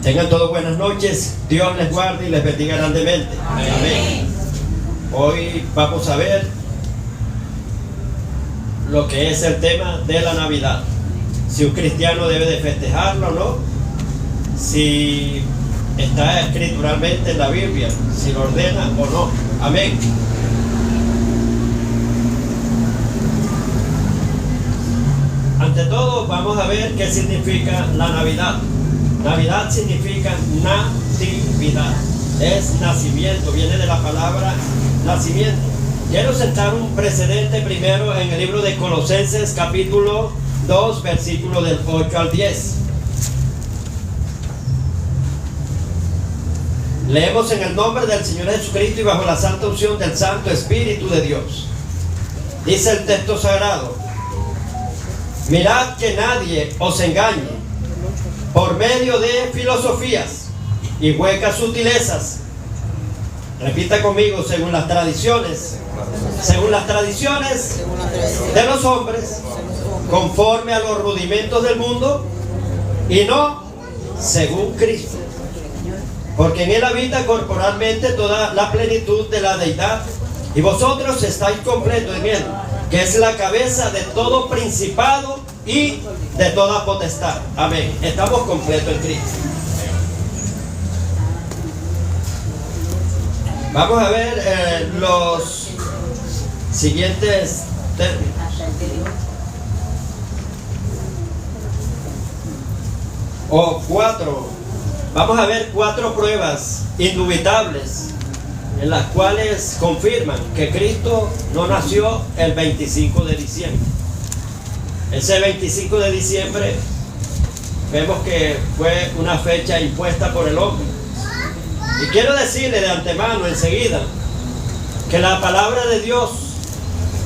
Tengan todos buenas noches. Dios les guarde y les bendiga grandemente. Amén. Amén. Hoy vamos a ver lo que es el tema de la Navidad. Si un cristiano debe de festejarlo o no. Si está escrituralmente en la Biblia. Si lo ordena o no. Amén. Ante todo, vamos a ver qué significa la Navidad. Navidad significa natividad. Es nacimiento, viene de la palabra nacimiento. Quiero sentar un precedente primero en el libro de Colosenses, capítulo 2, versículo del 8 al 10. Leemos en el nombre del Señor Jesucristo y bajo la santa unción del Santo Espíritu de Dios. Dice el texto sagrado: mirad que nadie os engañe por medio de filosofías y huecas sutilezas. Repita conmigo: según las tradiciones de los hombres, conforme a los rudimentos del mundo, y no según Cristo. Porque en él habita corporalmente toda la plenitud de la deidad, y vosotros estáis completos en él, que es la cabeza de todo principado y de toda potestad. Amén. Estamos completos en Cristo. Vamos a ver los siguientes términos. Vamos a ver 4 pruebas indubitables en las cuales confirman que Cristo no nació el 25 de diciembre. Ese 25 de diciembre vemos que fue una fecha impuesta por el hombre. Y quiero decirle de antemano, enseguida, que la palabra de Dios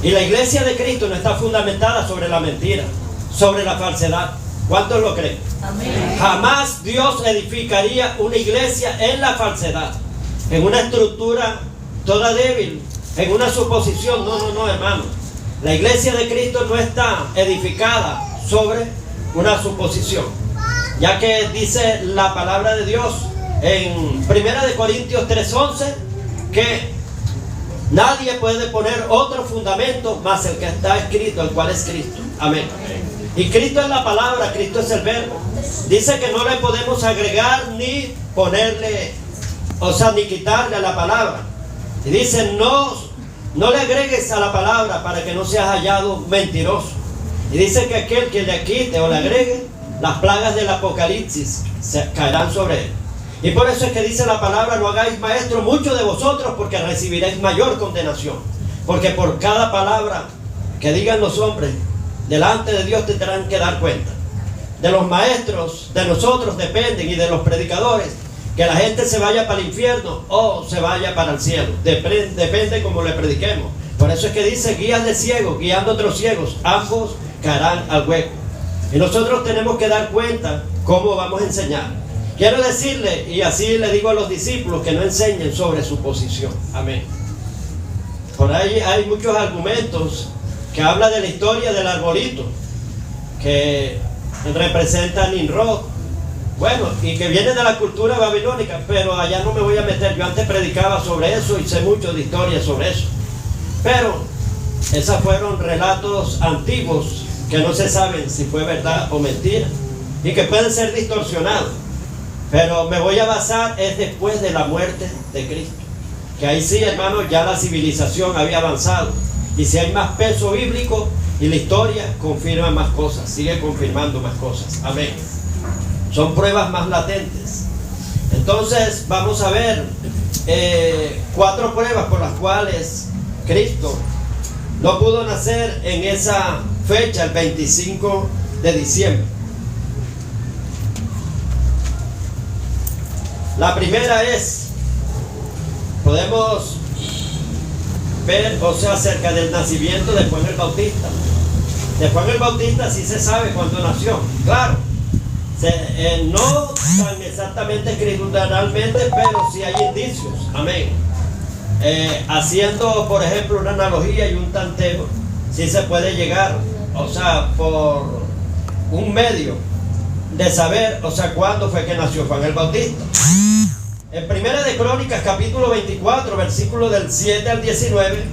y la iglesia de Cristo no está fundamentada sobre la mentira, sobre la falsedad. ¿Cuántos lo creen? Amén. Jamás Dios edificaría una iglesia en la falsedad, en una estructura toda débil, en una suposición. No, hermano. La iglesia de Cristo no está edificada sobre una suposición, ya que dice la palabra de Dios en 1 Corintios 3:11 que nadie puede poner otro fundamento más el que está escrito, el cual es Cristo. Amén. Y Cristo es la palabra, Cristo es el verbo. Dice que no le podemos agregar ni ponerle, ni quitarle a la palabra. Y dice: no le agregues a la palabra para que no seas hallado mentiroso. Y dice que aquel que le quite o le agregue, las plagas del Apocalipsis caerán sobre él. Y por eso es que dice la palabra: no hagáis maestro muchos de vosotros, porque recibiréis mayor condenación. Porque por cada palabra que digan los hombres, delante de Dios tendrán que dar cuenta. De los maestros, de nosotros dependen, y de los predicadores, que la gente se vaya para el infierno o se vaya para el cielo. Depende como le prediquemos. Por eso es que dice: guías de ciegos, guiando a otros ciegos, ambos caerán al hueco. Y nosotros tenemos que dar cuenta cómo vamos a enseñar. Quiero decirle, y así le digo a los discípulos, que no enseñen sobre su posición. Amén. Por ahí hay muchos argumentos que habla de la historia del arbolito que representa a Nimrod, bueno, y que viene de la cultura babilónica, pero allá no me voy a meter. Yo antes predicaba sobre eso y sé mucho de historia sobre eso, pero esos fueron relatos antiguos que no se saben si fue verdad o mentira, y que pueden ser distorsionados. Pero me voy a basar es después de la muerte de Cristo, que ahí sí, hermanos, ya la civilización había avanzado. Y si hay más peso bíblico, y la historia confirma más cosas, sigue confirmando más cosas. Amén. Son pruebas más latentes. Entonces vamos a ver 4 pruebas por las cuales Cristo no pudo nacer en esa fecha, el 25 de diciembre. La primera es, podemos ver, acerca del nacimiento de Juan el Bautista. De Juan el Bautista sí se sabe cuándo nació, claro. No tan exactamente escrituralmente, pero sí hay indicios. Amén. Haciendo, por ejemplo, una analogía y un tanteo, sí se puede llegar, por un medio de saber, o sea, cuándo fue que nació Juan el Bautista. En Primera de Crónicas, capítulo 24, versículo del 7 al 19,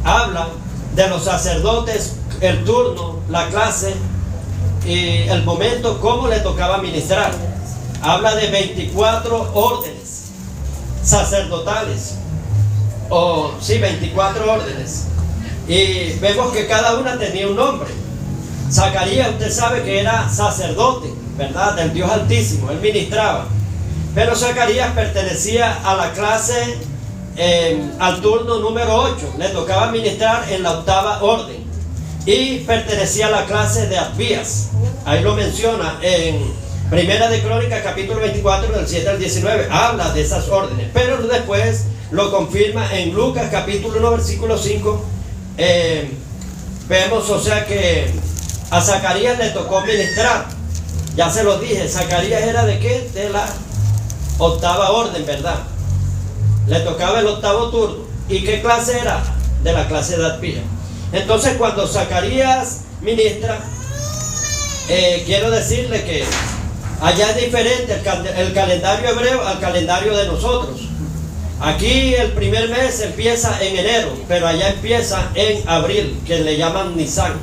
habla de los sacerdotes, el turno, la clase y el momento, cómo le tocaba ministrar. Habla de 24 órdenes sacerdotales, 24 órdenes. Y vemos que cada una tenía un nombre. Zacarías, usted sabe que era sacerdote, ¿verdad? Del Dios Altísimo, él ministraba. Pero Zacarías pertenecía a la clase, al turno número 8, le tocaba ministrar en la 8ª orden. Y pertenecía a la clase de Abías. Ahí lo menciona en Primera de Crónicas, capítulo 24, del 7 al 19. Habla de esas órdenes, pero después lo confirma en Lucas, capítulo 1, versículo 5. Vemos, o sea, que a Zacarías le tocó ministrar. Ya se lo dije, Zacarías era de qué? De la 8ª orden, ¿verdad? Le tocaba el 8º turno. ¿Y qué clase era? De la clase de Abías. Entonces, cuando Zacarías ministra, quiero decirle que allá es diferente el calendario hebreo al calendario de nosotros. Aquí el primer mes empieza en enero, pero allá empieza en abril, que le llaman Nisan.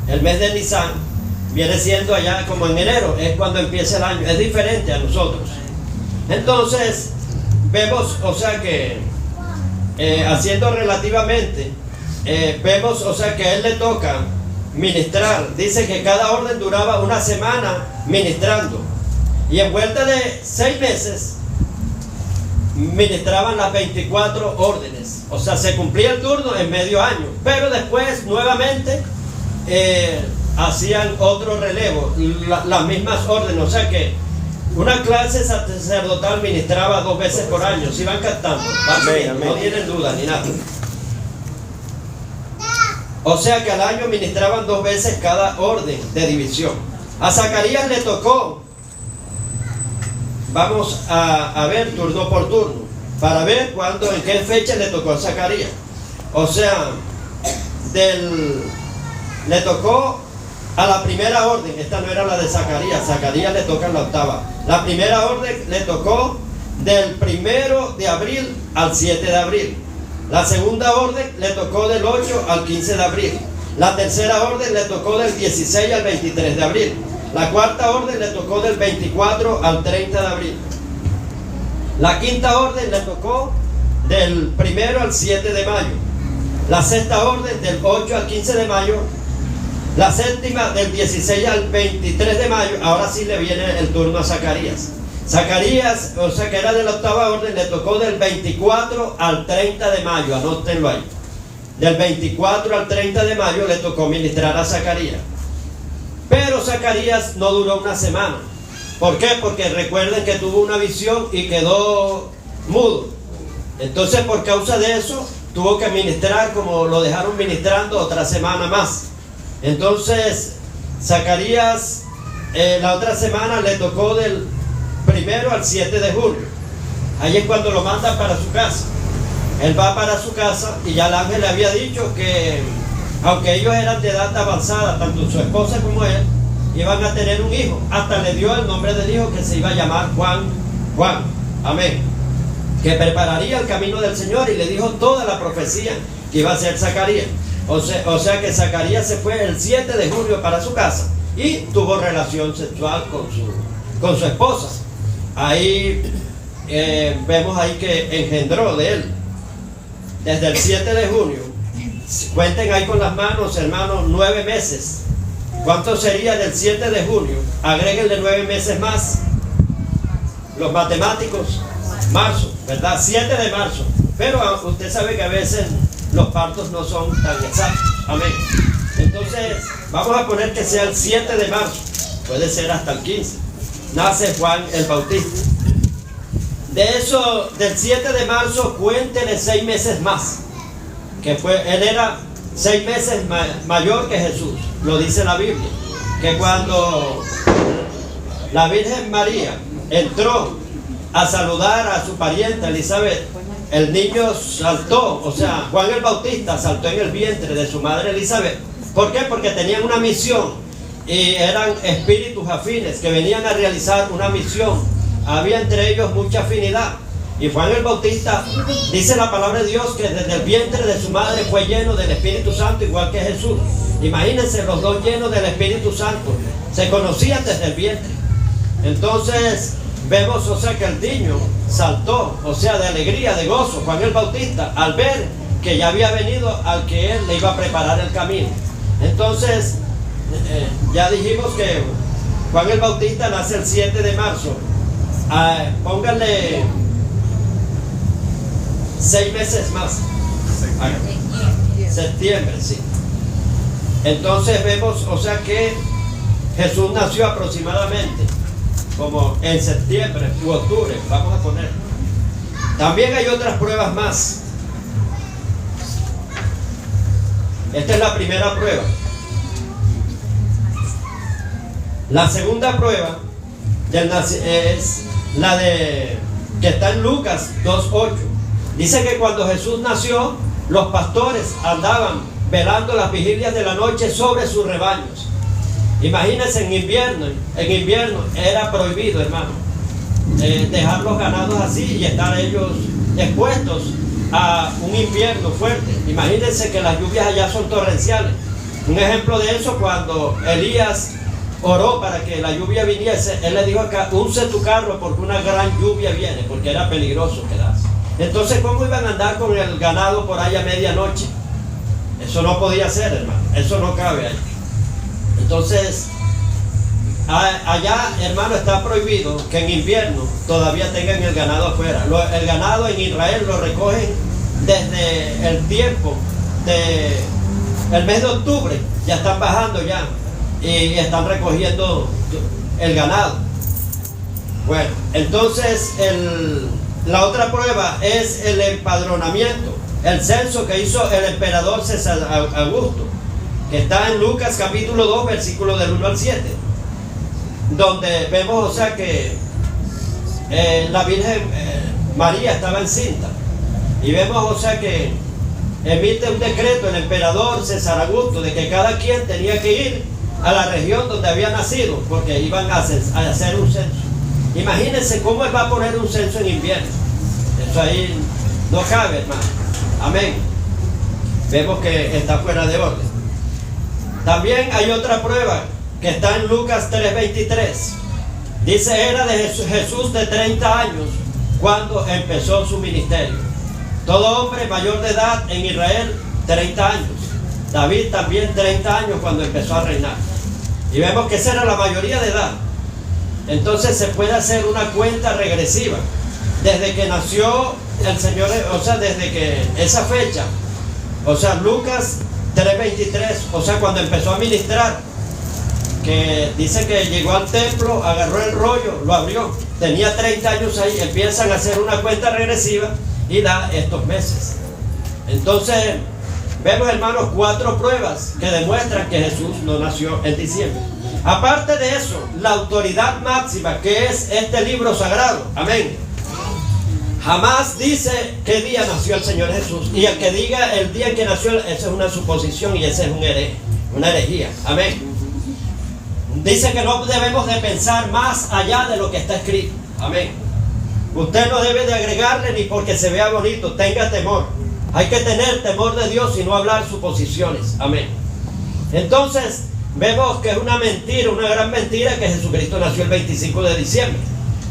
El mes de Nisan viene siendo allá como en enero, es cuando empieza el año. Es diferente a nosotros. Entonces, vemos, o sea que, haciendo relativamente, vemos, o sea que a él le toca ministrar. Dice que cada orden duraba una semana ministrando. Y en vuelta de 6 meses, ministraban las 24 órdenes. O sea, se cumplía el turno en medio año. Pero después, nuevamente, hacían otro relevo, las mismas órdenes. O sea que una clase sacerdotal ministraba 2 veces por año. Si van captando, no tienen duda ni nada. O sea que al año ministraban 2 veces cada orden de división. A Zacarías le tocó, vamos a ver turno por turno, para ver cuándo, en qué fecha le tocó a Zacarías. O sea, le tocó a la primera orden. Esta no era la de Zacarías, Zacarías le toca en la 8ª. La primera orden le tocó del 1 de abril al 7 de abril. La segunda orden le tocó del 8 al 15 de abril. La tercera orden le tocó del 16 al 23 de abril. La cuarta orden le tocó del 24 al 30 de abril. La quinta orden le tocó del 1 al 7 de mayo. La sexta orden del 8 al 15 de mayo. La séptima del 16 al 23 de mayo. Ahora sí le viene el turno a Zacarías. Zacarías, o sea que era de la 8ª orden, le tocó del 24 al 30 de mayo, anótenlo ahí. Del 24 al 30 de mayo le tocó ministrar a Zacarías. Pero Zacarías no duró una semana. ¿Por qué? Porque recuerden que tuvo una visión y quedó mudo. Entonces, por causa de eso, tuvo que ministrar, como lo dejaron ministrando, otra semana más. Entonces, Zacarías, la otra semana le tocó del 1 al 7 de julio. Ahí es cuando lo mandan para su casa. Él va para su casa y ya el ángel le había dicho que, aunque ellos eran de edad avanzada, tanto su esposa como él, iban a tener un hijo. Hasta le dio el nombre del hijo, que se iba a llamar Juan. Amén. Que prepararía el camino del Señor, y le dijo toda la profecía que iba a ser Zacarías. O sea que Zacarías se fue el 7 de julio para su casa y tuvo relación sexual con su esposa. Ahí vemos ahí que engendró de él. Desde el 7 de junio, cuenten ahí con las manos, hermanos, 9 meses. ¿Cuánto sería del 7 de junio? Agréguenle 9 meses más. Los matemáticos, marzo, ¿verdad? 7 de marzo. Pero usted sabe que a veces los partos no son tan exactos. Amén. Entonces, vamos a poner que sea el 7 de marzo. Puede ser hasta el 15. Nace Juan el Bautista. De eso, del 7 de marzo, cuéntele 6 meses más. Él era 6 meses mayor que Jesús. Lo dice la Biblia. Que cuando la Virgen María entró a saludar a su pariente Elizabeth, el niño saltó, o sea, Juan el Bautista saltó en el vientre de su madre Elizabeth. ¿Por qué? Porque tenían una misión. y eran espíritus afines que venían a realizar una misión. Había entre ellos mucha afinidad. Y Juan el Bautista, dice la palabra de Dios, que desde el vientre de su madre fue lleno del Espíritu Santo, igual que Jesús. Imagínense los dos llenos del Espíritu Santo. Se conocían desde el vientre. Entonces vemos, o sea, que el niño saltó, o sea, de alegría, de gozo, Juan el Bautista, al ver que ya había venido al que él le iba a preparar el camino. Entonces, ya dijimos que Juan el Bautista nace el 7 de marzo. Pónganle 6 meses más. Septiembre, sí. Entonces vemos, o sea, que Jesús nació aproximadamente como en septiembre u octubre, vamos a poner. También hay otras pruebas más. Esta es la primera prueba. La segunda prueba es la de que está en Lucas 2:8. Dice que cuando Jesús nació, los pastores andaban velando las vigilias de la noche sobre sus rebaños. Imagínense en invierno era prohibido, hermano, dejar los ganados así y estar ellos expuestos a un invierno fuerte. Imagínense que las lluvias allá son torrenciales. Un ejemplo de eso, cuando Elías oró para que la lluvia viniese, él le dijo acá: unce tu carro porque una gran lluvia viene, porque era peligroso quedarse. Entonces, ¿cómo iban a andar con el ganado por ahí a medianoche? Eso no podía ser, hermano, eso no cabe ahí. Entonces, allá, hermano, está prohibido que en invierno todavía tengan el ganado afuera. El ganado en Israel lo recogen desde el tiempo del mes de octubre, ya están bajando ya y están recogiendo el ganado. Bueno, entonces la otra prueba es el empadronamiento, el censo que hizo el emperador César Augusto, que está en Lucas capítulo 2, versículo del 1 al 7, donde vemos, o sea, que la Virgen María estaba encinta, y vemos, o sea, que emite un decreto el emperador César Augusto de que cada quien tenía que ir a la región donde había nacido, porque iban a hacer un censo. Imagínense cómo él va a poner un censo en invierno. Eso ahí no cabe, hermano. Amén. Vemos que está fuera de orden. También hay otra prueba que está en Lucas 3:23. Dice: era de Jesús de 30 años cuando empezó su ministerio. Todo hombre mayor de edad en Israel, 30 años. David también 30 años cuando empezó a reinar. Y vemos que esa era la mayoría de edad. Entonces se puede hacer una cuenta regresiva. Desde que nació el Señor, o sea, desde que esa fecha, o sea, Lucas 3:23, o sea, cuando empezó a ministrar, que dice que llegó al templo, agarró el rollo, lo abrió, tenía 30 años ahí, empiezan a hacer una cuenta regresiva y da estos meses. Entonces, vemos, hermanos, 4 pruebas que demuestran que Jesús no nació en diciembre. Aparte de eso, la autoridad máxima que es este libro sagrado, amén, jamás dice qué día nació el Señor Jesús. Y el que diga el día en que nació, esa es una suposición y esa es una herejía, amén. Dice que no debemos de pensar más allá de lo que está escrito, amén. Usted no debe de agregarle ni porque se vea bonito, tenga temor. Hay que tener temor de Dios y no hablar suposiciones, amén. Entonces, vemos que es una mentira, una gran mentira, que Jesucristo nació el 25 de diciembre.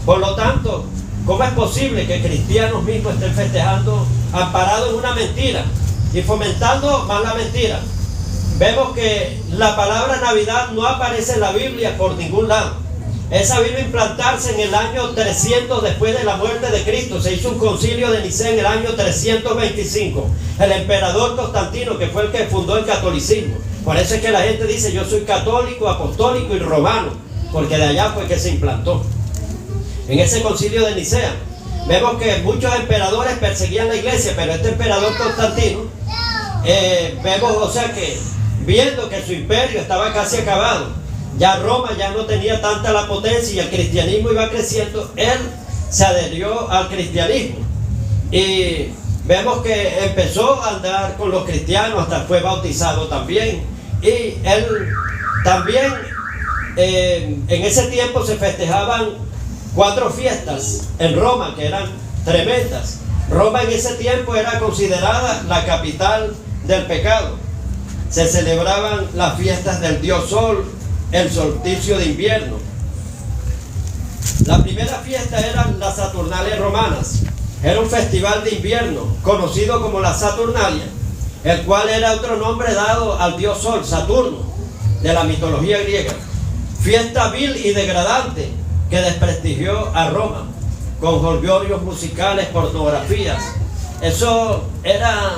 Por lo tanto, ¿cómo es posible que cristianos mismos estén festejando amparados en una mentira y fomentando más la mentira? Vemos que la palabra Navidad no aparece en la Biblia por ningún lado. Esa vino a implantarse en el año 300 después de la muerte de Cristo. Se hizo un concilio de Nicea en el año 325. El emperador Constantino, que fue el que fundó el catolicismo. Por eso es que la gente dice: yo soy católico, apostólico y romano, porque de allá fue que se implantó. En ese concilio de Nicea vemos que muchos emperadores perseguían la iglesia, pero este emperador Constantino, vemos, o sea, que viendo que su imperio estaba casi acabado, ya Roma ya no tenía tanta la potencia y el cristianismo iba creciendo, él se adherió al cristianismo. Y vemos que empezó a andar con los cristianos, hasta fue bautizado también. Y él también en ese tiempo se festejaban 4 fiestas en Roma, que eran tremendas. Roma en ese tiempo era considerada la capital del pecado. Se celebraban las fiestas del dios Sol, el solsticio de invierno. La primera fiesta eran las Saturnalias romanas. Era un festival de invierno conocido como la Saturnalia, el cual era otro nombre dado al dios Sol, Saturno, de la mitología griega. Fiesta vil y degradante que desprestigió a Roma, con jolgorios musicales, pornografías. Eso era,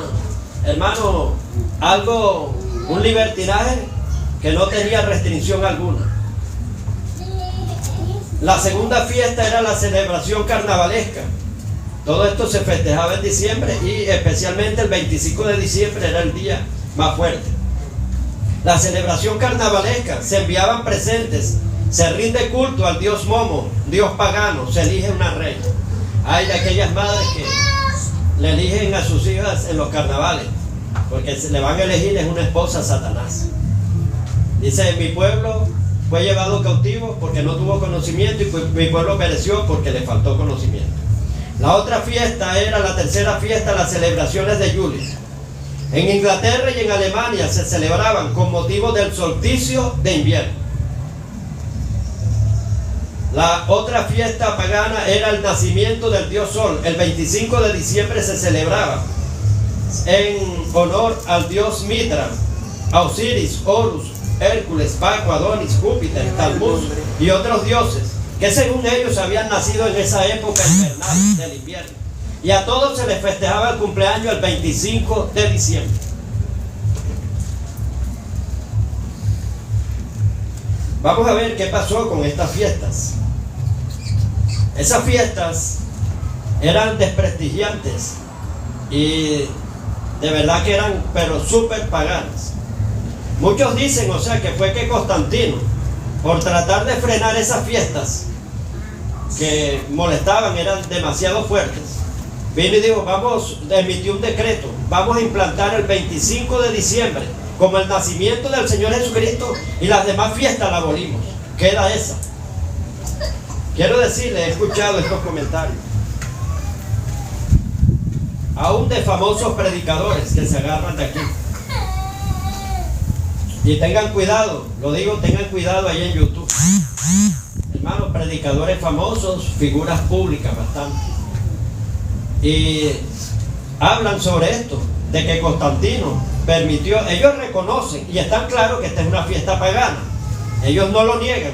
hermano, un libertinaje que no tenía restricción alguna. La segunda fiesta era la celebración carnavalesca. Todo esto se festejaba en diciembre y especialmente el 25 de diciembre era el día más fuerte. La celebración carnavalesca, se enviaban presentes, se rinde culto al dios Momo, dios pagano, se elige una reina. Hay de aquellas madres que le eligen a sus hijas en los carnavales, porque se le van a elegir es una esposa a Satanás. Dice, mi pueblo fue llevado cautivo porque no tuvo conocimiento y mi pueblo pereció porque le faltó conocimiento. La otra fiesta era la tercera fiesta, las celebraciones de Julio. En Inglaterra y en Alemania se celebraban con motivo del solsticio de invierno. La otra fiesta pagana era el nacimiento del dios Sol. El 25 de diciembre se celebraba en honor al dios Mitra, a Osiris, Horus, Hércules, Baco, Adonis, Júpiter, Talmud y otros dioses que según ellos habían nacido en esa época invernal del invierno. Y a todos se les festejaba el cumpleaños el 25 de diciembre. Vamos a ver qué pasó con estas fiestas. Esas fiestas eran desprestigiantes y de verdad que eran pero súper paganas. Muchos dicen, o sea, que fue que Constantino, por tratar de frenar esas fiestas que molestaban, eran demasiado fuertes, vino y dijo, emitió un decreto, vamos a implantar el 25 de diciembre como el nacimiento del Señor Jesucristo y las demás fiestas las abolimos. Queda esa. Quiero decirle, he escuchado estos comentarios, aún de famosos predicadores que se agarran de aquí. Y tengan cuidado, lo digo, tengan cuidado ahí en YouTube. Hermanos, predicadores famosos, figuras públicas bastante. Y hablan sobre esto, de que Constantino permitió, ellos reconocen y están claros que esta es una fiesta pagana. Ellos no lo niegan,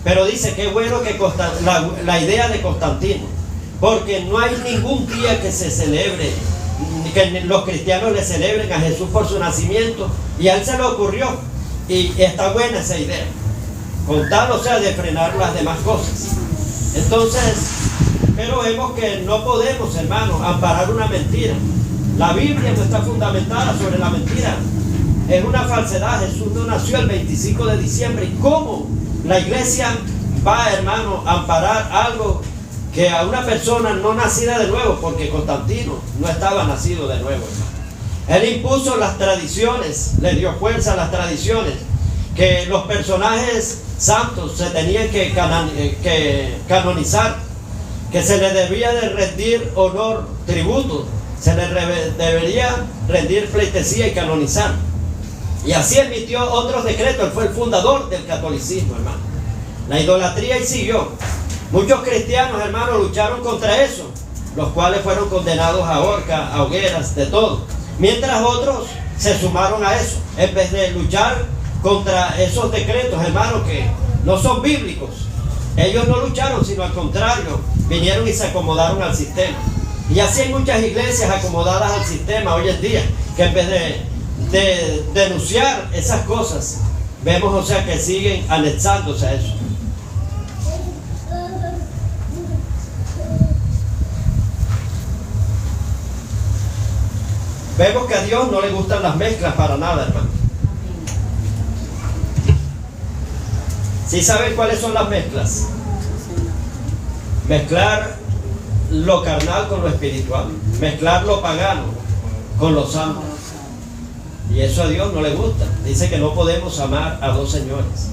pero dice que bueno que la idea de Constantino, porque no hay ningún día que se celebre, que los cristianos le celebren a Jesús por su nacimiento, y a él se le ocurrió, y está buena esa idea, con tal, o sea, de frenar las demás cosas. Entonces, pero vemos que no podemos, hermanos, amparar una mentira. La Biblia no está fundamentada sobre la mentira, es una falsedad. Jesús no nació el 25 de diciembre, ¿y cómo la iglesia va, hermano, a amparar algo que a una persona no nacida de nuevo? Porque Constantino no estaba nacido de nuevo, hermano. Él impuso las tradiciones, le dio fuerza a las tradiciones, que los personajes santos se tenían que canonizar, que se les debía de rendir honor, tributo, se les debería rendir pleitesía y canonizar. Y así emitió otros decretos. Él fue el fundador del catolicismo, hermano. La idolatría y siguió. Muchos cristianos, hermanos, lucharon contra eso, los cuales fueron condenados a horca, a hogueras, de todo. Mientras otros se sumaron a eso, en vez de luchar contra esos decretos, hermanos, que no son bíblicos. Ellos no lucharon, sino al contrario, vinieron y se acomodaron al sistema. Y así hay muchas iglesias acomodadas al sistema hoy en día, que en vez de denunciar esas cosas, vemos, o sea, que siguen anexándose a eso. Vemos que a Dios no le gustan las mezclas para nada, hermano. ¿Sí saben cuáles son las mezclas? Mezclar lo carnal con lo espiritual, mezclar lo pagano con lo santo. Y eso a Dios no le gusta. Dice que no podemos amar a dos señores.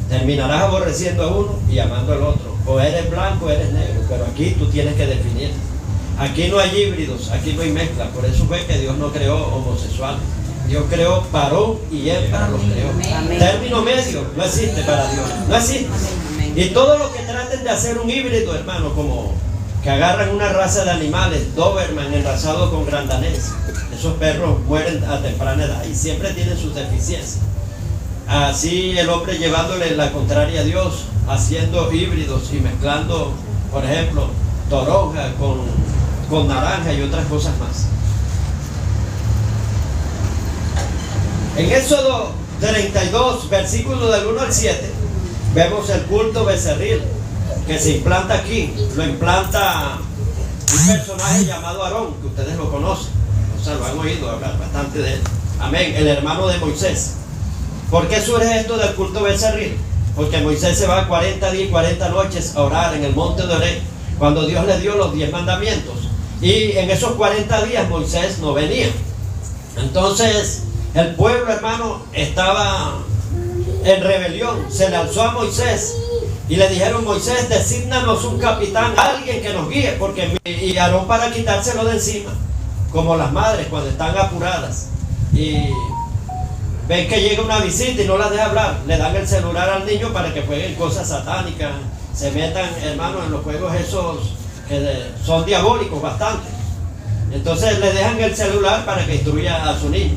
Terminarás aborreciendo a uno y amando al otro. O eres blanco o eres negro, pero aquí tú tienes que definir. Aquí no hay híbridos, aquí no hay mezcla. Por eso fue que Dios no creó homosexuales. Dios creó varón y hembra, los creó. Amén. Término medio no existe para Dios, no existe. Amén. Y todo lo que traten de hacer un híbrido, hermano, como que agarran una raza de animales, Doberman enrasado con Gran Danés, esos perros mueren a temprana edad y siempre tienen sus deficiencias. Así el hombre llevándole la contraria a Dios, haciendo híbridos y mezclando, por ejemplo, toronja con naranja y otras cosas más. En Éxodo 32, versículos del 1 al 7, vemos el culto becerril que se implanta aquí. Lo implanta un personaje llamado Aarón, que ustedes lo conocen, o sea, lo han oído hablar bastante de él. Amén, el hermano de Moisés. ¿Por qué surge esto del culto becerril? Porque Moisés se va 40 días y 40 noches a orar en el monte de Oreb, cuando Dios le dio los 10 mandamientos. Y en esos 40 días Moisés no venía. Entonces el pueblo, hermano, estaba en rebelión. Se le alzó a Moisés y le dijeron: Moisés, desígnanos un capitán, alguien que nos guíe, y Aarón para quitárselo de encima, como las madres cuando están apuradas y ven que llega una visita y no las deja hablar, le dan el celular al niño para que jueguen cosas satánicas, se metan, hermano, en los juegos esos que son diabólicos bastante. Entonces le dejan el celular para que instruya a su niño.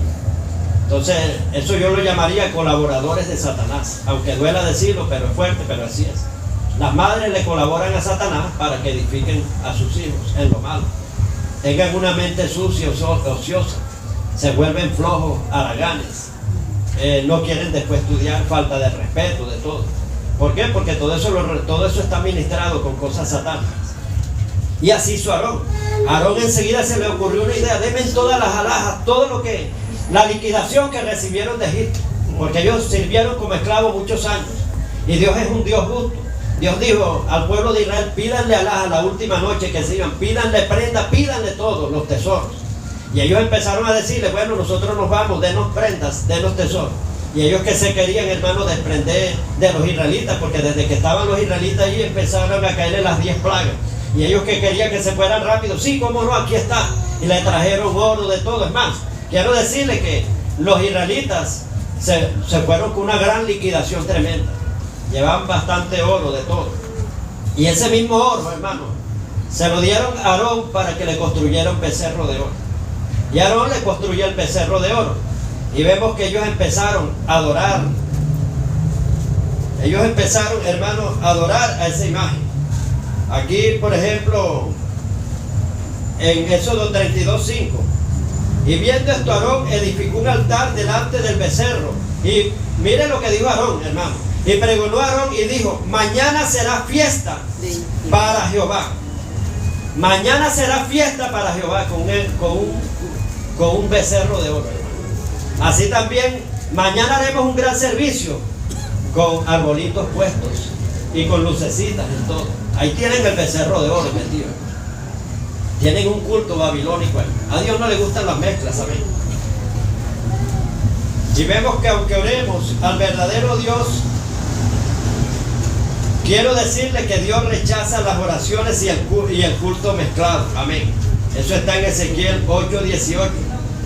Entonces eso yo lo llamaría colaboradores de Satanás, aunque duela decirlo, pero es fuerte, pero así es. Las madres le colaboran a Satanás para que edifiquen a sus hijos en lo malo. Tengan una mente sucia, ociosa, se vuelven flojos, haraganes, no quieren después estudiar, falta de respeto, de todo. ¿Por qué? Porque todo eso está ministrado con cosas satánicas. Y así hizo Aarón. Aarón enseguida se le ocurrió una idea: denme todas las alhajas, todo lo que, la liquidación que recibieron de Egipto, porque ellos sirvieron como esclavos muchos años. Y Dios es un Dios justo. Dios dijo al pueblo de Israel: pídanle alhajas la última noche que se iban, pídanle prenda, pídanle todos los tesoros. Y ellos empezaron a decirle: bueno, nosotros nos vamos, denos prendas, denos tesoros. Y ellos que se querían, hermano, desprender de los israelitas, porque desde que estaban los israelitas allí empezaron a caerle las 10 plagas. Y ellos que querían que se fueran rápido: sí, cómo no, aquí está. Y le trajeron oro de todo. Es más, quiero decirle que los israelitas se fueron con una gran liquidación tremenda. Llevaban bastante oro de todo. Y ese mismo oro, hermano, se lo dieron a Aarón para que le construyera un becerro de oro. Y Aarón le construyó el becerro de oro. Y vemos que ellos empezaron a adorar. Ellos empezaron, hermano, a adorar a esa imagen. Aquí, por ejemplo, en Éxodo 32:5. Y viendo esto, Aarón edificó un altar delante del becerro. Y mire lo que dijo Aarón, hermano. Y pregonó a Aarón y dijo: mañana será fiesta para Jehová. Mañana será fiesta para Jehová con un becerro de oro, hermano. Así también, mañana haremos un gran servicio con arbolitos puestos y con lucecitas y todo. Ahí tienen el becerro de oro metido. Tienen un culto babilónico ahí. A Dios no le gustan las mezclas, ¿saben? Y vemos que aunque oremos al verdadero Dios, quiero decirle que Dios rechaza las oraciones y el culto mezclado. Amén. Eso está en Ezequiel 8:18.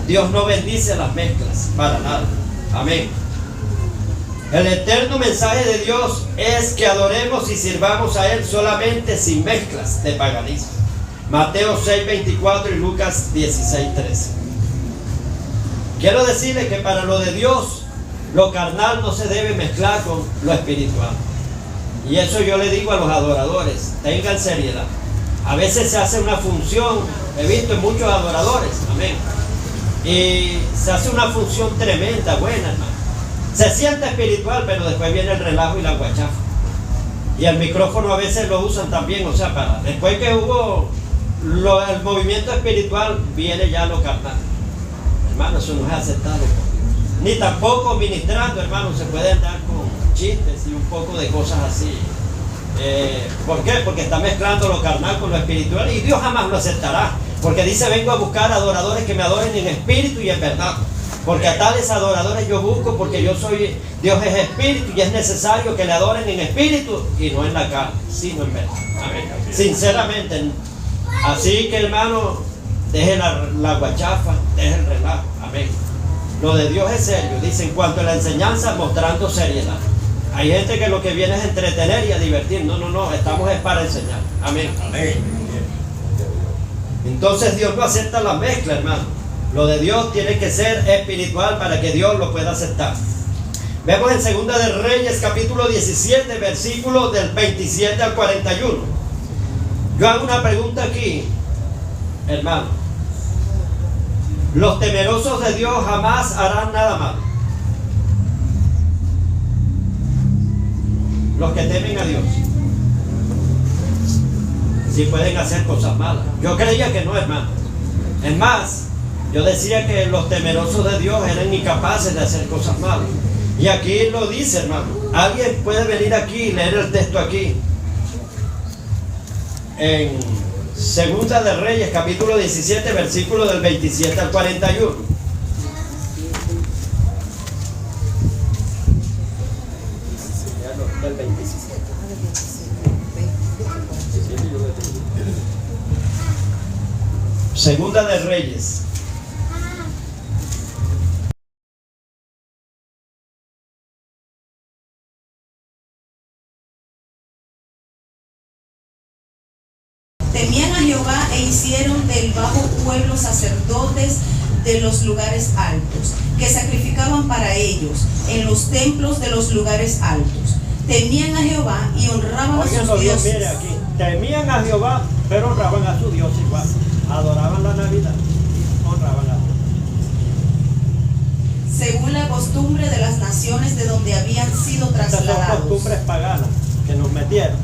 Dios no bendice las mezclas para nada. Amén. El eterno mensaje de Dios es que adoremos y sirvamos a Él solamente sin mezclas de paganismo. Mateo 6:24 y Lucas 16:13. Quiero decirle que para lo de Dios, lo carnal no se debe mezclar con lo espiritual. Y eso yo le digo a los adoradores: tengan seriedad. A veces se hace una función, he visto en muchos adoradores, amén, y se hace una función tremenda, buena, hermano. Se siente espiritual, pero después viene el relajo y la guachafa. Y el micrófono a veces lo usan también, o sea, para después que hubo el movimiento espiritual, viene ya lo carnal. Hermano, eso no es aceptado por Dios. Ni tampoco ministrando, hermano, se puede andar con chistes y un poco de cosas así. ¿Por qué? Porque está mezclando lo carnal con lo espiritual, y Dios jamás lo aceptará. Porque dice: vengo a buscar adoradores que me adoren en espíritu y en verdad. Porque a tales adoradores yo busco, porque yo soy, Dios es espíritu y es necesario que le adoren en espíritu y no en la carne, sino en verdad. Amén. Sinceramente. Así que, hermano, deje la guachafa, deje el relajo. Amén. Lo de Dios es serio. Dice, en cuanto a la enseñanza, mostrando seriedad. Hay gente que lo que viene es entretener y a divertir. No, estamos es para enseñar. Amén. Amén. Entonces Dios no acepta la mezcla, hermano. Lo de Dios tiene que ser espiritual para que Dios lo pueda aceptar. Vemos en Segunda de Reyes, capítulo 17, versículos del 27 al 41. Yo hago una pregunta aquí, hermano. Los temerosos de Dios jamás harán nada malo. Los que temen a Dios sí pueden hacer cosas malas. Yo creía que no, hermano. Es más, yo decía que los temerosos de Dios eran incapaces de hacer cosas malas. Y aquí lo dice, hermano. Alguien puede venir aquí y leer el texto aquí. En Segunda de Reyes, capítulo 17, versículo del 27 al 41. Del 27. Segunda de Reyes. Temían a Jehová e hicieron del bajo pueblo sacerdotes de los lugares altos, que sacrificaban para ellos en los templos de los lugares altos. Temían a Jehová y honraban a sus dioses. Mire aquí, temían a Jehová, pero honraban a su Dios igual. Adoraban la Navidad, honraban a Dios. Según la costumbre de las naciones de donde habían sido trasladados. Estas son costumbres paganas que nos metieron.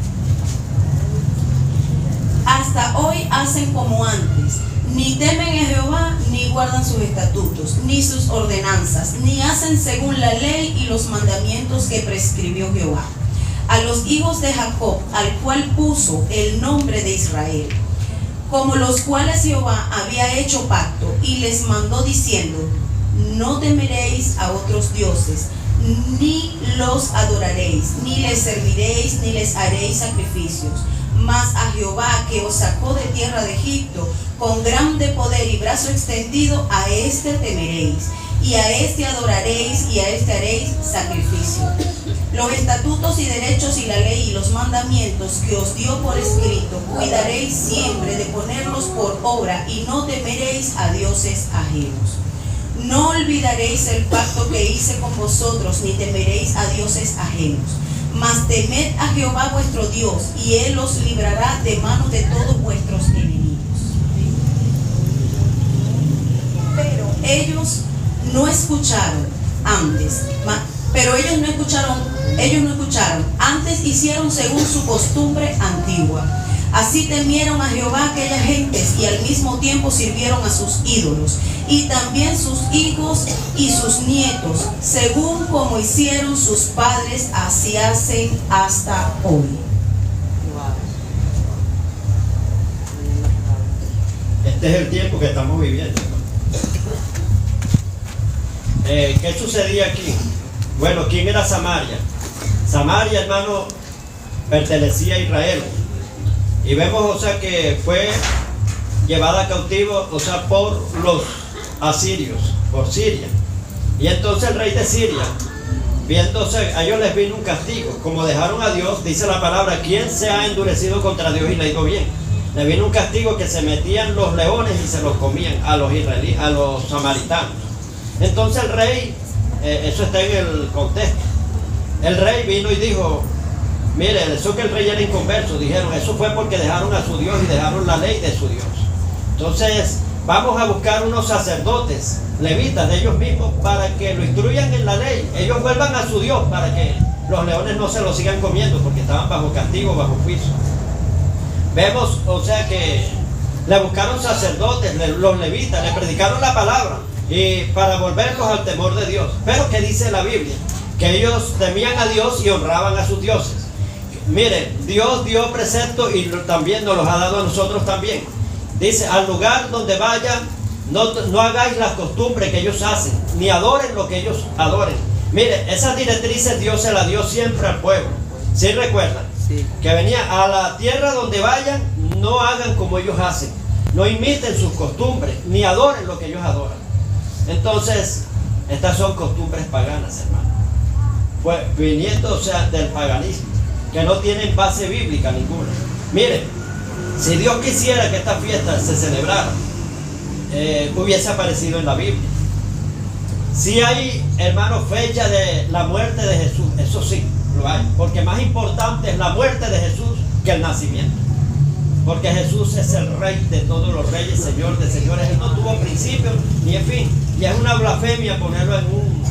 Hasta hoy hacen como antes, ni temen a Jehová, ni guardan sus estatutos, ni sus ordenanzas, ni hacen según la ley y los mandamientos que prescribió Jehová a los hijos de Jacob, al cual puso el nombre de Israel, como los cuales Jehová había hecho pacto y les mandó diciendo, no temeréis a otros dioses, ni los adoraréis, ni les serviréis, ni les haréis sacrificios. Mas a Jehová que os sacó de tierra de Egipto con grande poder y brazo extendido, a este temeréis, y a este adoraréis, y a este haréis sacrificio. Los estatutos y derechos y la ley y los mandamientos que os dio por escrito, cuidaréis siempre de ponerlos por obra, y no temeréis a dioses ajenos. No olvidaréis el pacto que hice con vosotros, ni temeréis a dioses ajenos. Mas temed a Jehová vuestro Dios, y Él os librará de manos de todos vuestros enemigos. Pero ellos no escucharon antes. Ellos no escucharon. Antes hicieron según su costumbre antigua. Así temieron a Jehová aquellas gentes y al mismo tiempo sirvieron a sus ídolos, y también sus hijos y sus nietos, según como hicieron sus padres, así hacen hasta hoy. Este es el tiempo que estamos viviendo. ¿Qué sucedía aquí? Bueno, ¿quién era Samaria? Samaria, hermano, pertenecía a Israel. Y vemos, o sea, que fue llevada cautivo, o sea, por los asirios, por Siria. Y entonces el rey de Siria, viéndose, a ellos les vino un castigo. Como dejaron a Dios, dice la palabra, ¿quién se ha endurecido contra Dios y le ha ido bien? Le vino un castigo que se metían los leones y se los comían a los israelíes, a los samaritanos. Entonces el rey, eso está en el contexto, el rey vino y dijo, mire, eso que el rey era inconverso, dijeron, eso fue porque dejaron a su Dios y dejaron la ley de su Dios. Entonces, vamos a buscar unos sacerdotes, levitas de ellos mismos, para que lo instruyan en la ley. Ellos vuelvan a su Dios para que los leones no se lo sigan comiendo, porque estaban bajo castigo, bajo juicio. Vemos, o sea que le buscaron sacerdotes, los levitas, le predicaron la palabra, y para volverlos al temor de Dios. Pero ¿qué dice la Biblia? Que ellos temían a Dios y honraban a sus dioses. Mire, Dios dio preceptos y también nos los ha dado a nosotros también. Dice, al lugar donde vaya, no hagáis las costumbres que ellos hacen, ni adoren lo que ellos adoren. Mire, esas directrices Dios se las dio siempre al pueblo. ¿Sí recuerdan? Sí. Que venía a la tierra donde vayan, no hagan como ellos hacen, no imiten sus costumbres, ni adoren lo que ellos adoran. Entonces, estas son costumbres paganas, hermano. Pues viniendo, o sea, del paganismo, que no tienen base bíblica ninguna. Miren, si Dios quisiera que esta fiesta se celebrara, hubiese aparecido en la Biblia. Si hay, hermano, fecha de la muerte de Jesús, eso sí, lo hay, porque más importante es la muerte de Jesús que el nacimiento. Porque Jesús es el Rey de todos los reyes, Señor de señores. Él no tuvo principio ni en fin. Y es una blasfemia ponerlo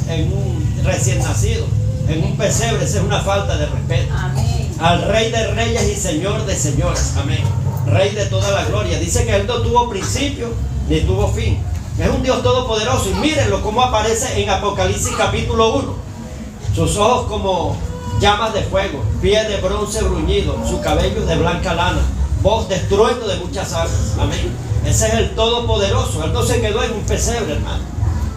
en un recién nacido, en un pesebre. Esa es una falta de respeto. Amén. Al Rey de reyes y Señor de señores. Amén. Rey de toda la gloria. Dice que Él no tuvo principio ni tuvo fin. Es un Dios todopoderoso. Y mírenlo cómo aparece en Apocalipsis capítulo 1. Sus ojos como llamas de fuego, pies de bronce bruñido, su cabello de blanca lana, voz de estruendo de muchas aguas. Amén. Ese es el todopoderoso. Él no se quedó en un pesebre, hermano.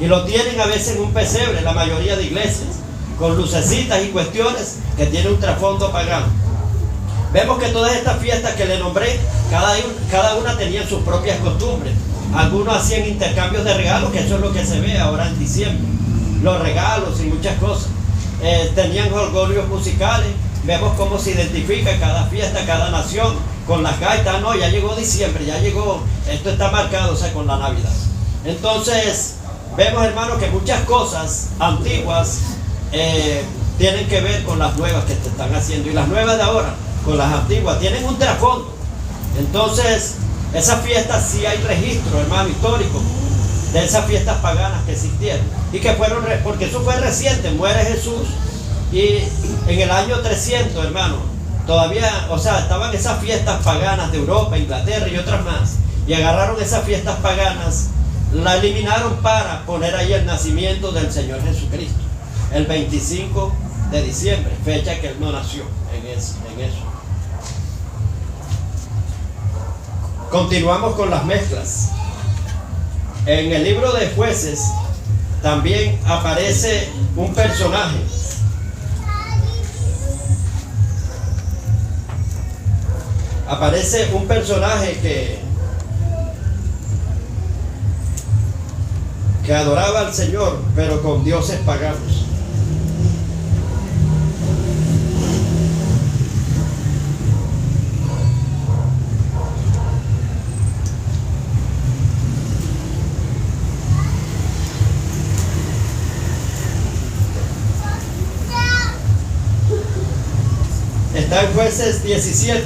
Y lo tienen a veces en un pesebre, la mayoría de iglesias, con lucecitas y cuestiones que tienen un trasfondo pagano. Vemos que todas estas fiestas que le nombré, cada una tenía sus propias costumbres. Algunos hacían intercambios de regalos, que eso es lo que se ve ahora en diciembre. Los regalos y muchas cosas. Tenían jolgorios musicales. Vemos cómo se identifica cada fiesta, cada nación, con las gaitas. No, ya llegó diciembre, ya llegó, esto está marcado, o sea, con la Navidad. Entonces, vemos, hermanos, que muchas cosas antiguas tienen que ver con las nuevas que se están haciendo. Y las nuevas de ahora, con las antiguas, tienen un trasfondo. Entonces, esas fiestas sí hay registro, hermano, histórico, de esas fiestas paganas que existieron. Y que fueron, porque eso fue reciente, muere Jesús. Y en el año 300, hermano, todavía, o sea, estaban esas fiestas paganas de Europa, Inglaterra y otras más. Y agarraron esas fiestas paganas, la eliminaron para poner ahí el nacimiento del Señor Jesucristo. El 25 de diciembre, fecha que Él no nació en eso. Continuamos con las mezclas. En el libro de Jueces también aparece un personaje. Aparece un personaje que adoraba al Señor, pero con dioses paganos. Está en Jueces 17.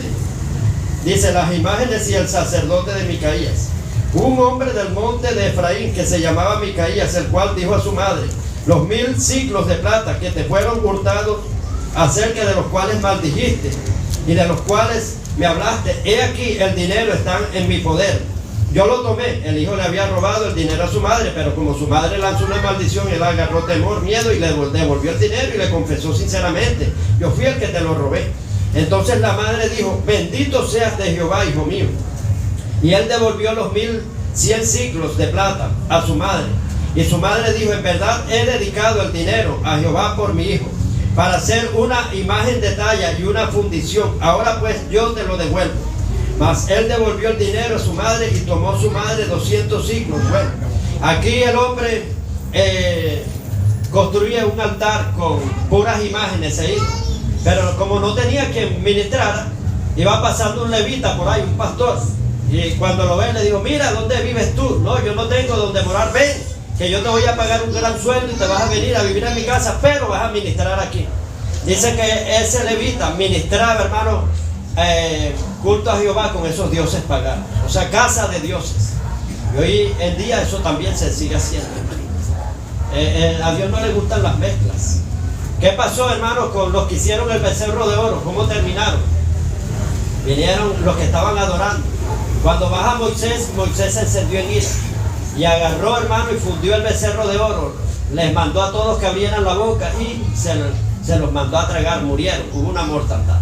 Dice: las imágenes y el sacerdote de Micaías. Un hombre del monte de Efraín que se llamaba Micaías, el cual dijo a su madre: los 1000 siclos de plata que te fueron hurtados, acerca de los cuales maldijiste y de los cuales me hablaste, he aquí el dinero está en mi poder. Yo lo tomé. El hijo le había robado el dinero a su madre, pero como su madre lanzó una maldición, él agarró temor, miedo y le devolvió el dinero y le confesó sinceramente: yo fui el que te lo robé. Entonces la madre dijo: bendito seas de Jehová, hijo mío. Y él devolvió los 1100 siclos de plata a su madre. Y su madre dijo: en verdad he dedicado el dinero a Jehová por mi hijo, para hacer una imagen de talla y una fundición. Ahora pues yo te lo devuelvo. Mas él devolvió el dinero a su madre y tomó su madre 200 siclos. Bueno, aquí el hombre construye un altar con puras imágenes ahí. Pero como no tenía quien ministrara, iba pasando un levita por ahí, un pastor. Y cuando lo ve le digo: mira, ¿dónde vives tú? No, yo no tengo donde morar. Ven, que yo te voy a pagar un gran sueldo y te vas a venir a vivir en mi casa, pero vas a ministrar aquí. Dice que ese levita ministraba, hermano, culto a Jehová con esos dioses paganos. O sea, casa de dioses. Y hoy en día eso también se sigue haciendo. A Dios no le gustan las mezclas. ¿Qué pasó, hermano, con los que hicieron el becerro de oro? ¿Cómo terminaron? Vinieron los que estaban adorando. Cuando baja Moisés, Moisés se encendió en ira y agarró, hermano, y fundió el becerro de oro. Les mandó a todos que abrieran la boca y se los mandó a tragar, murieron. Hubo una mortandad.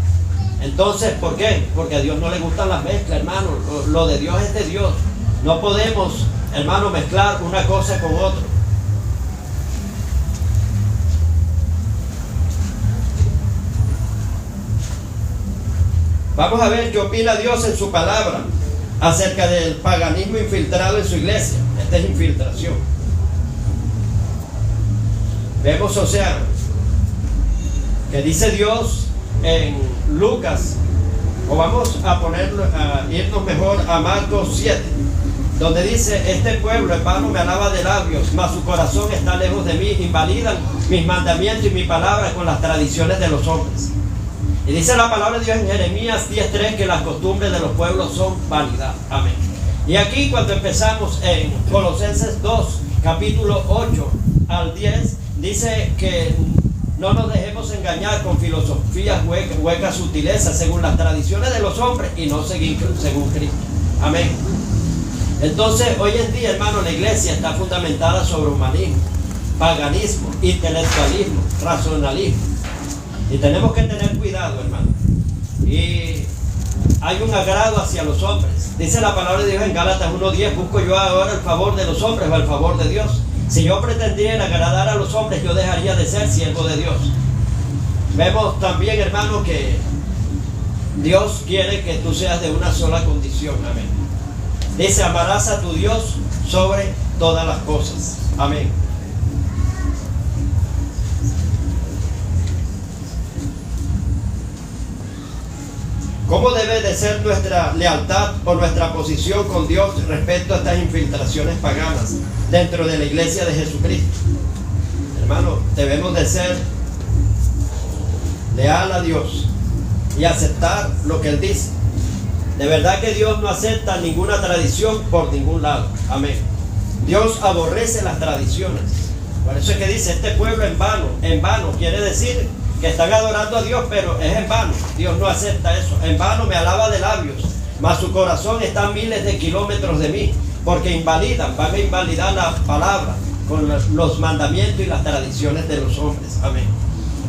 Entonces, ¿por qué? Porque a Dios no le gustan las mezclas, hermano. Lo de Dios es de Dios. No podemos hermano, mezclar una cosa con otra. Vamos a ver qué opina Dios en su palabra acerca del paganismo infiltrado en su iglesia. Esta es infiltración. Vemos, o sea, que dice Dios en Lucas, o vamos a irnos mejor a Marcos 7, donde dice: este pueblo en vano me alaba de labios, mas su corazón está lejos de mí, invalidan mis mandamientos y mi palabra con las tradiciones de los hombres. Y dice la palabra de Dios en Jeremías 10:3 que las costumbres de los pueblos son vanidad. Amén. Y aquí cuando empezamos en Colosenses 2, capítulo 8 al 10, dice que no nos dejemos engañar con filosofías huecas sutilezas según las tradiciones de los hombres y no según Cristo. Amén. Entonces, hoy en día, hermano, la iglesia está fundamentada sobre humanismo, paganismo, intelectualismo, racionalismo. Y tenemos que tener cuidado, hermano. Y hay un agrado hacia los hombres. Dice la palabra de Dios en Gálatas 1:10: busco yo ahora el favor de los hombres o el favor de Dios. Si yo pretendiera agradar a los hombres, yo dejaría de ser siervo de Dios. Vemos también, hermano, que Dios quiere que tú seas de una sola condición. Amén. Dice: amarás a tu Dios sobre todas las cosas. Amén. ¿Cómo debe de ser nuestra lealtad o nuestra posición con Dios respecto a estas infiltraciones paganas dentro de la iglesia de Jesucristo? Hermano, debemos de ser leal a Dios y aceptar lo que Él dice. De verdad que Dios no acepta ninguna tradición por ningún lado. Amén. Dios aborrece las tradiciones. Por eso es que dice: este pueblo en vano quiere decir que están adorando a Dios, pero es en vano. Dios no acepta eso. En vano me alaba de labios, mas su corazón está a miles de kilómetros de mí, porque van a invalidar la palabra con los mandamientos y las tradiciones de los hombres. Amén.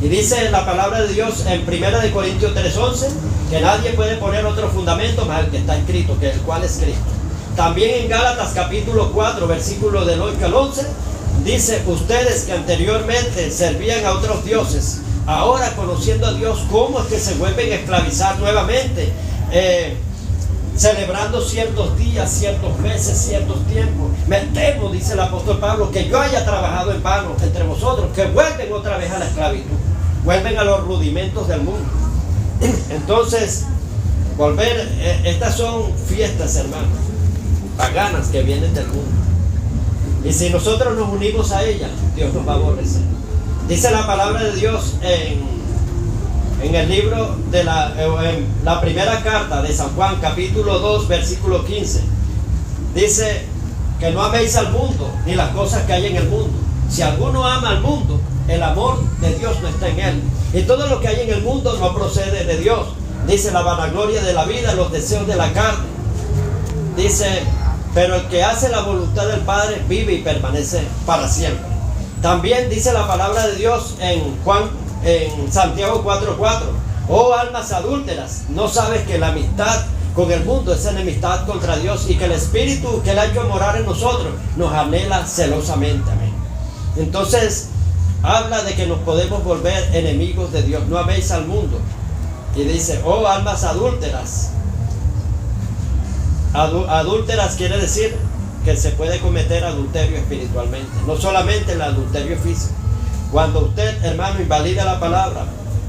Y dice la palabra de Dios en 1 Corintios 3:11 que nadie puede poner otro fundamento más el que está escrito, que el cual es Cristo. También en Gálatas capítulo 4, versículo del 8 al 11, dice: ustedes que anteriormente servían a otros dioses, ahora conociendo a Dios, ¿cómo es que se vuelven a esclavizar nuevamente? Celebrando ciertos días, ciertos meses, ciertos tiempos. Me temo, dice el apóstol Pablo, que yo haya trabajado en vano entre vosotros, que vuelven otra vez a la esclavitud, vuelven a los rudimentos del mundo. Entonces, estas son fiestas, hermanos, paganas que vienen del mundo. Y si nosotros nos unimos a ellas, Dios nos va a aborrecer. Dice la palabra de Dios en el libro en la primera carta de San Juan, capítulo 2, versículo 15. Dice que no améis al mundo ni las cosas que hay en el mundo. Si alguno ama al mundo, el amor de Dios no está en él. Y todo lo que hay en el mundo no procede de Dios. Dice: la vanagloria de la vida, los deseos de la carne. Dice: pero el que hace la voluntad del Padre vive y permanece para siempre. También dice la palabra de Dios en Santiago 4:4: oh almas adúlteras, ¿no sabes que la amistad con el mundo es enemistad contra Dios, y que el Espíritu que Él ha hecho morar en nosotros nos anhela celosamente? Amén. Entonces habla de que nos podemos volver enemigos de Dios. No améis al mundo. Y dice: oh almas adúlteras. Adúlteras quiere decir que se puede cometer adulterio espiritualmente, no solamente el adulterio físico. Cuando usted, hermano, invalida la palabra,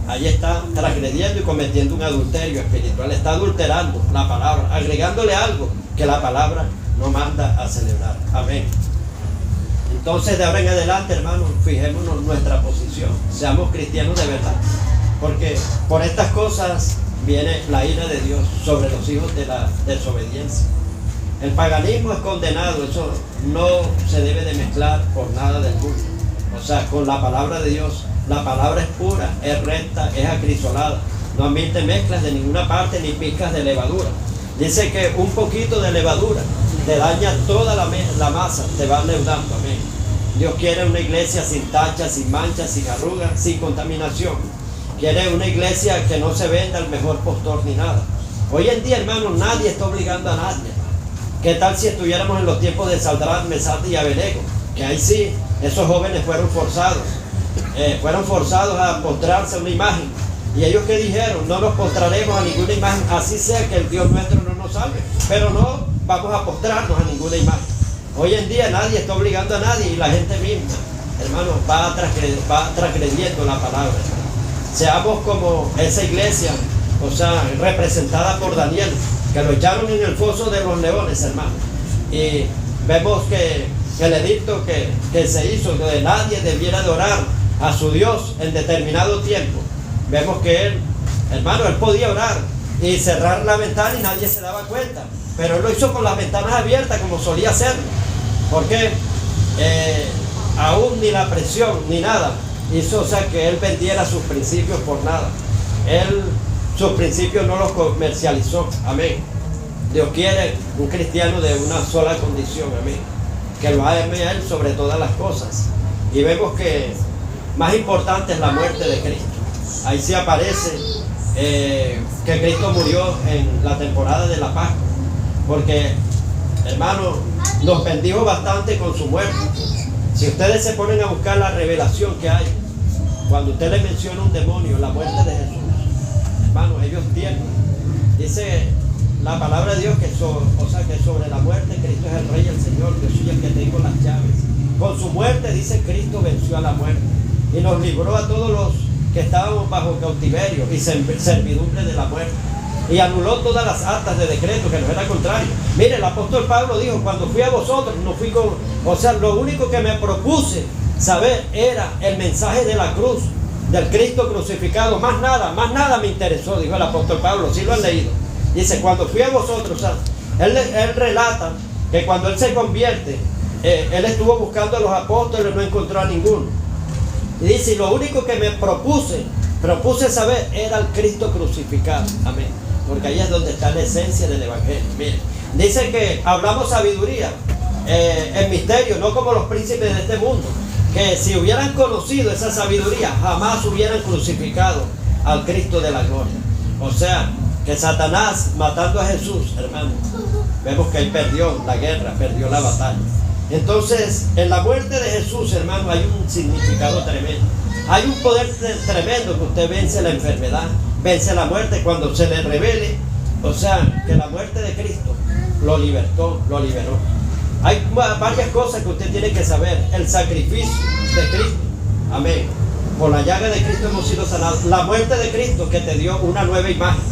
ahí está transgrediendo y cometiendo un adulterio espiritual. Está adulterando la palabra, agregándole algo que la palabra no manda a celebrar. Amén. Entonces, de ahora en adelante, hermanos, fijémonos en nuestra posición. Seamos cristianos de verdad, porque por estas cosas viene la ira de Dios sobre los hijos de la desobediencia. El paganismo es condenado. Eso no se debe de mezclar por nada del mundo. O sea, con la palabra de Dios. La palabra es pura, es recta, es acrisolada. No admite mezclas de ninguna parte ni pizcas de levadura. Dice que un poquito de levadura te daña toda la masa, te va leudando. Amén. Dios quiere una iglesia sin tachas, sin manchas, sin arrugas, sin contaminación. Quiere una iglesia que no se venda al mejor postor ni nada. Hoy en día, hermano, nadie está obligando a nadie ¿Qué tal si estuviéramos en los tiempos de Sadrach, Mesach y Abednego? Que ahí sí, esos jóvenes fueron forzados a postrarse a una imagen. Y ellos que dijeron, no nos postraremos a ninguna imagen, así sea que el Dios nuestro no nos salve, pero no vamos a postrarnos a ninguna imagen. Hoy en día nadie está obligando a nadie y la gente misma, hermanos, va transgrediendo la palabra. Seamos como esa iglesia, o sea, representada por Daniel, que lo echaron en el foso de los leones, hermanos. Y vemos que el edicto que se hizo, que nadie debiera adorar a su Dios en determinado tiempo. Vemos que él, hermano, él podía orar y cerrar la ventana y nadie se daba cuenta, pero él lo hizo con las ventanas abiertas como solía hacerlo, porque aún ni la presión ni nada hizo, o sea, que él vendiera sus principios por nada. Él sus principios no los comercializó, amén. Dios quiere un cristiano de una sola condición, amén, que lo ame a él sobre todas las cosas. Y vemos que más importante es la muerte de Cristo. Ahí sí aparece que Cristo murió en la temporada de la Pascua, porque, hermano, nos bendijo bastante con su muerte. Si ustedes se ponen a buscar la revelación que hay, cuando usted le menciona un demonio, la muerte de Jesús, hermano, ellos tienen, dice la palabra de Dios que sobre la muerte Cristo es el Rey y el Señor. Yo soy el que tengo las llaves. Con su muerte, dice, Cristo venció a la muerte y nos libró a todos los que estábamos bajo cautiverio y servidumbre de la muerte, y anuló todas las actas de decreto que nos era contrario. Mire, el apóstol Pablo dijo, cuando fui a vosotros, no fui con, o sea, lo único que me propuse saber era el mensaje de la cruz, del Cristo crucificado, más nada me interesó, dijo el apóstol Pablo. Si lo han leído, dice, cuando fui a vosotros, o sea, él relata que cuando él se convierte, él estuvo buscando a los apóstoles, no encontró a ninguno. Y dice, lo único que me propuse saber era el Cristo crucificado, amén, porque ahí es donde está la esencia del evangelio. Miren, dice que hablamos sabiduría en misterio, no como los príncipes de este mundo, que si hubieran conocido esa sabiduría, jamás hubieran crucificado al Cristo de la gloria. O sea, que Satanás, matando a Jesús, hermano, vemos que él perdió la guerra, perdió la batalla. Entonces, en la muerte de Jesús, hermano, hay un significado tremendo. Hay un poder tremendo, que usted vence la enfermedad, vence la muerte cuando se le revele, o sea, que la muerte de Cristo lo libertó, lo liberó. Hay varias cosas que usted tiene que saber. El sacrificio de Cristo, amén. Por la llaga de Cristo hemos sido sanados. La muerte de Cristo que te dio una nueva imagen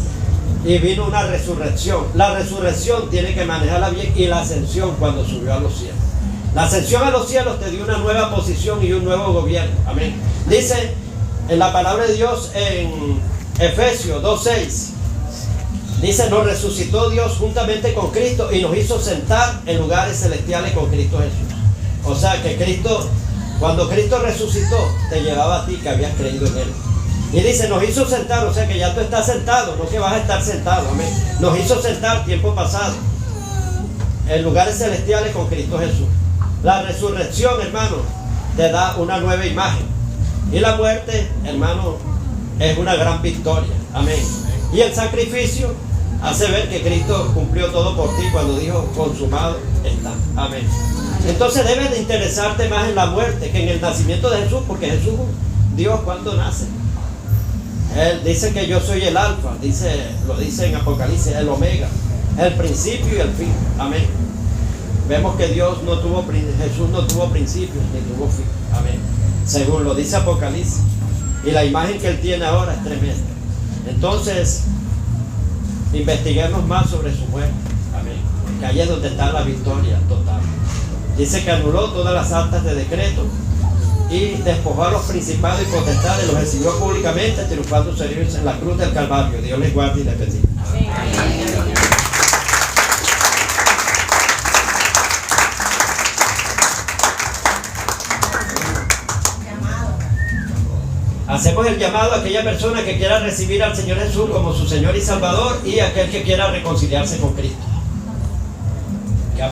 y vino una resurrección. La resurrección tiene que manejarla bien, y la ascensión cuando subió a los cielos. La ascensión a los cielos te dio una nueva posición y un nuevo gobierno, amén. Dice en la palabra de Dios en Efesios 2:6, dice, nos resucitó Dios juntamente con Cristo y nos hizo sentar en lugares celestiales con Cristo Jesús. O sea que Cristo, cuando Cristo resucitó, te llevaba a ti que habías creído en él. Y dice, nos hizo sentar, o sea que ya tú estás sentado, no que vas a estar sentado, amén. Nos hizo sentar tiempo pasado en lugares celestiales con Cristo Jesús. La resurrección, hermano, te da una nueva imagen. Y la muerte, hermano, es una gran victoria, amén. Y el sacrificio hace ver que Cristo cumplió todo por ti cuando dijo, consumado está, amén. Entonces debes de interesarte más en la muerte que en el nacimiento de Jesús, porque Jesús, Dios, cuando nace, él dice que yo soy el alfa, lo dice en Apocalipsis, el omega, el principio y el fin, amén. Vemos que Jesús no tuvo principios ni tuvo fin, amén, según lo dice Apocalipsis. Y la imagen que él tiene ahora es tremenda. Entonces, investiguemos más sobre su muerte, amén, que ahí es donde está la victoria total. Dice que anuló todas las actas de decreto y despojó a los principados y potestades, los exhibió públicamente, triunfando sobre ellos en la cruz del Calvario. Dios les guarde y les bendiga. Amén. Amén. Hacemos el llamado a aquella persona que quiera recibir al Señor Jesús como su Señor y Salvador, y a aquel que quiera reconciliarse con Cristo.